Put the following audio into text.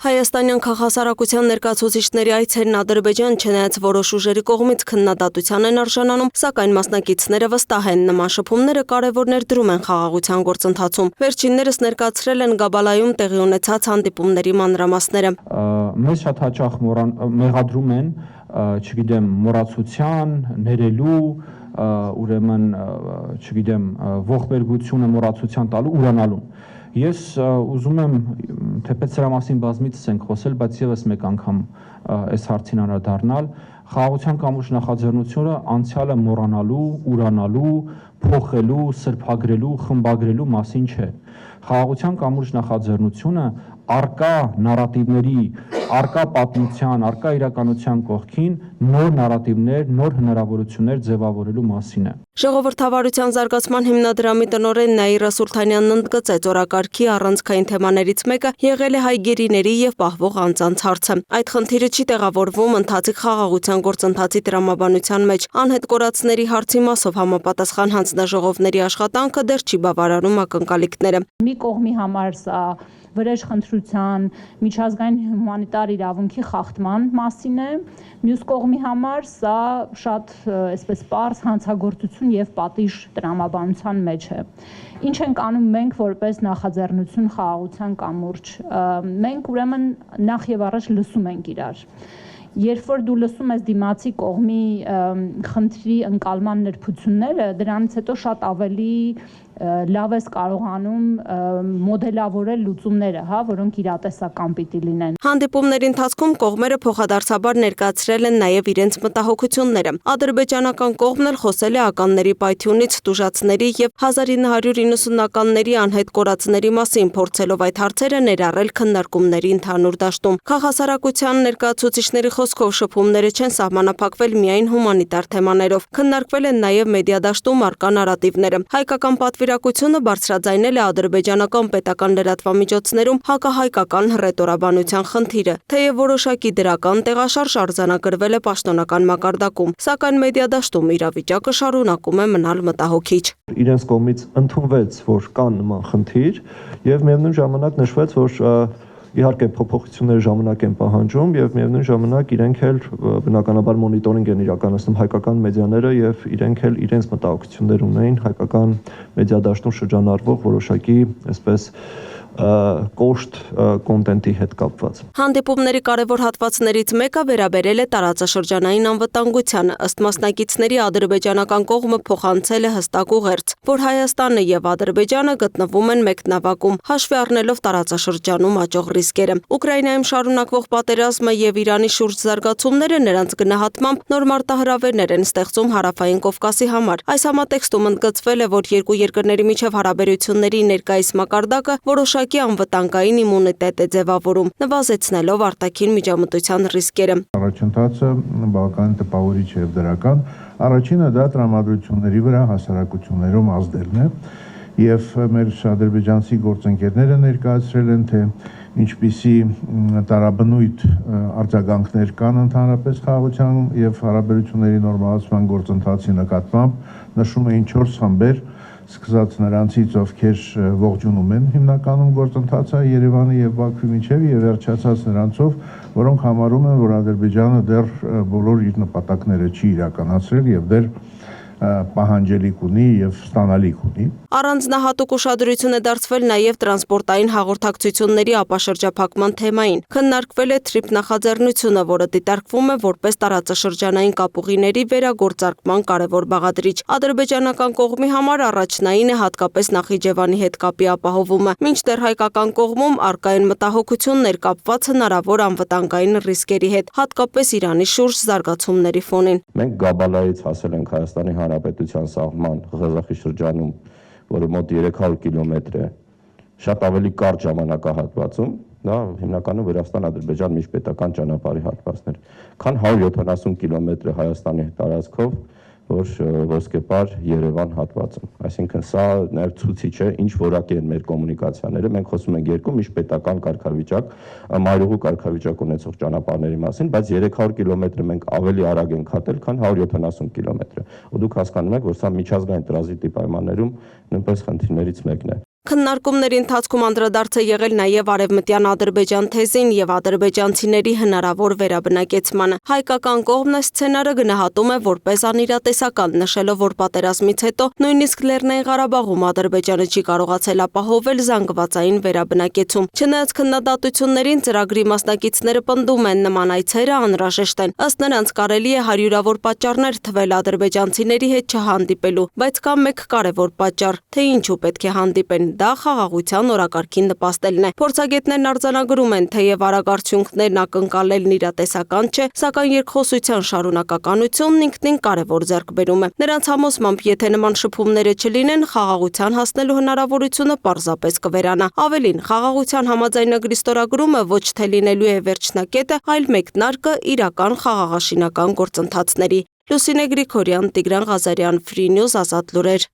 Հայաստանյան քաղաքասարակության ներկայացուցիչների այցերն Ադրբեջան չնայած որոշ ուժերի կողմից քննադատության են արժանանում, սակայն մասնակիցները վստահ են, նման շփումները կարևոր ներդրում են խաղաղության գործընթացում։ Վերջիններս ներկայացրել են Գաբալայում տեղի ունեցած հանդիպումների մանրամասները։ Մեզ շատ հաճախ մեղադրում են, չգիտեմ, մոռացության, ներելու, ուրեմն, չգիտեմ, ողբերգությունը մոռացության տալու, ուրանալու։ Ես ուզում եմ, թեպետ սրա մասին բազմիցս ենք խոսել, բայց եւս մեկ անգամ այս հարցին անդրադառնալ, խաղաղության կամուրջ նախաձեռնությունը անցյալը մոռանալու, ուրանալու, փոխելու, սրբագրելու, խմբագրելու մասին չէ։ Խաղաղության կամուրջ նախաձեռնությունը արկա նարատիվների, արկա պատմության, արկա իրականության կողքին նոր նարատիվներ, նոր հնարավորություններ ձևավորելու մասին է։ Ժողովրդավարության զարգացման հիմնադրամի տնօրեն Նաիրա Սուլթանյանն ընդգծեց, օրակարգի առանցքային թեմաներից մեկը եղել է հայ գերիների եւ պահվող անձանց հարցը։ Այդ խնդիրը չի տեղավորվում ընթացիկ խաղաղության գործընթացի տրամաբանության մեջ։ Անհետ կորածների հարցի մասով համապատասխան հանձնաժողովների աշխատանքը դեռ չի բավարարում ակնկալիքները։ Մի կողմի համար սա վրեժխնդրության, միջազգային հումանիտար իրավունքի խախտման մասին է, մյուս կողմի համար սա շատ այսպես պարզ հանցագործություն եւ պատիժ տրամաբանության մեջ է։ Ինչ ենք անում մենք որպես նախաձեռնություն խաղաղության կամուրջ։ Մենք ուրեմն նախ եւ առաջ լսում ենք իրար։ Երբ որ դու լսում ես դիմացի կողմի խնդրի ընկալման նրբությունները, դրանից հետո շատ ավելի լավ ես կարողանում մոդելավորել լուծումները, որոնք իրատեսական պիտի լինեն։ Հանդիպումների ընթացքում կողմերը փոխադարձաբար ներկայացրել են նաև իրենց մտահոգությունները։ Ադրբեջանական կողմն էլ խոսել է ականների պայթյունից, տուժածների եւ 1990-ականների անհետ կորածների մասին, փորձելով այդ հարցերը ներառել քննարկումների ընդհանուր դաշտում։ Քաղաքասարակության ներկայացուցիչների խոսքով շփումները չեն սահմանափակվել միայն հումանիտար թեմաներով։ Քննարկվել են նաև մեդիադաշտում առկա նարատիվները։ Հայկական պատվիրակությունը բարձրաձայնել է ադրբեջանական պետական լրատվամիջոցներում հակահայկական հռետորաբանության խնդիրը, թեև որոշակի դրական տեղաշարժ արձանագրվել է պաշտոնական մակարդակում, սակայն մեդիադաշտում իրավիճակը շարունակում է մնալ մտահոգիչ։ Իրենց կողմից ընդունվեց, որ կան նման խնդիր, եւ միևնույն ժամանակ նշվեց, որ իհարկե փոփոխությունները ժամանակ են պահանջում եւ միևնույն ժամանակ իրենք էլ բնականաբար մոնիտորինգ են իրականացնում հայկական մեդիաները եւ իրենք էլ իրենց մտահոգություններ ունեն հայկական մեդիադաշտում շրջանառվող որոշակի այսպես կոշտ կոնտենտի հետ կապված։ Հանդիպումների կարևոր հատվածներից մեկը վերաբերել է տարածաշրջանային անվտանգությանը։ Ըստ մասնակիցների ադրբեջանական կողմը փոխանցել է հստակ ուղերձ, որ Հայաստանը եւ Ադրբեջանը գտնվում են մեկ նավակում, հաշվի առնելով տարածաշրջանում աճող ռիսկերը։ Ուկրաինայում շարունակվող պատերազմը եւ Իրանի շուրջ զարգացումները նրանց գնահատմամբ նոր մարտահրավերներ են ստեղծում Հարավային Կովկասի համար։ Այս համատեքստում ընդգծվել է, որ երկու երկրների միջև հարաբերությունների ներկայիս մակարդակը որոշակի անվտանգային իմունիտետ է ձևավորում, նվազեցնելով արտաքին միջամտության ռիսկերը։ Առաջընթացը բավականին տպավորիչ է եւ դրական։ Առաջինը դա տրամադրությունների վրա հասարակություններում ազդելն է եւ մեր ադրբեջանցի գործընկերները ներկայացրել են, թե ինչպիսի տարաբնույթ արձագանքներ կան ընդհանրապես խաղաղության եւ հարաբերությունների նորմալացման գործընթացի նկատմամբ, նշում էին 4 խմբեր, սկսած նրանցից, ովքեր ողջունում են հիմնականում գործընթացը Երևանի եւ Բաքվի միջև եւ վերջացած նրանցով, որոնք համարում են, որ Ադրբեջանը դեռ բոլոր իր նպատակները չի իրականացրել եւ դեռ պահանջելիք ունի եւ ստանալիք ունի։ Առանձնահատուկ ուշադրություն է դարձվել նաև տրանսպորտային հաղորդակցությունների ապաշրջափակման թեմային։ Քննարկվել է TRIP նախաձեռնությունը, որը դիտարկվում է որպես տարածաշրջանային կապուղիների վերագործարկման կարևոր բաղադրիչ։ Ադրբեջանական կողմի համար առաջնային է հատկապես Նախիջևանի հետ կապի ապահովումը, մինչդեռ հայկական կողմում առկա են մտահոգություններ կապված հնարավոր անվտանգային ռիսկերի հետ, հատկապես Իրանի շուրջ զարգացումների ֆոնին։ Մենք Գաբալայից հասել ենք Հայաստանի Հանրապետության սահման Ղազախի շրջանում, որը մոտ 300 կիլոմետր է, շատ ավելի կարճ ժամանակահատվածում, դա հիմնականում Վրաստան-Ադրբեջան միջպետական ճանապարհի հատվածներ, քան 170 կիլոմետր Հայաստանի տարածքով, որ ոսկեպար Երևան հատվածում։ Այսինքն սա նաև ցուցիչ է, ինչ որակի են մեր կոմունիկացիաները։ Մենք խոսում ենք երկու միջպետական կարգավիճակ, մայրուղու կարգավիճակ ունեցող ճանապարհների մասին, բայց 300 կիլոմետրը մենք ավելի արագ ենք հատել, քան 170 կիլոմետրը։ Ու դուք հասկանում եք, որ սա միջազգային տրանզիտի պայմաններում նույնպես խնդիրներից մեկն է։ Քննարկումների ընթացքում անդրադարձ է եղել նաև արևմտյան Ադրբեջան թեզին եւ ադրբեջանցիների հնարավոր վերաբնակեցմանը։ Հայկական կողմն այս սցենարը գնահատում է որպես անիրատեսական, նշելով, որ պատերազմից հետո նույնիսկ Լեռնային Ղարաբաղում Ադրբեջանը չի կարողացել ապահովել զանգվածային վերաբնակեցում։ Չնայած քննադատություններին, ծրագրի մասնակիցները պնդում են, նման այցերը անհրաժեշտ են։ Ըստ նրանց կարելի է հարյուրավոր պատճառներ թվել ադրբեջանցիների հետ չհանդիպելու, բայց կա մեկ կարևոր պատճառ, թե ինչու պետք է հանդիպեն։ Դա խաղաղության օրակարգին նպաստելն է։ Փորձագետներն արձանագրում են, թեև արագ արդյունքներն ակնկալելն իրատեսական չէ, սակայն երկխոսության շարունակականությունն ինքնին կարևոր ձեռքբերում է։ Նրանց համոզմամբ, եթե նման շփումները չլինեն, խաղաղության հասնելու հնարավորությունը պարզապես կվերանա։ Ավելին, խաղաղության համաձայնագրի ստորագրումը ոչ թե լինելու է վերջնակետը, այլ մեկնարկը իրական խաղաղաշինական գործընթացների։ Լուսինե Գրիգորյան, Տիգրան Ղազարյան, Free News, Ազատ լուրեր։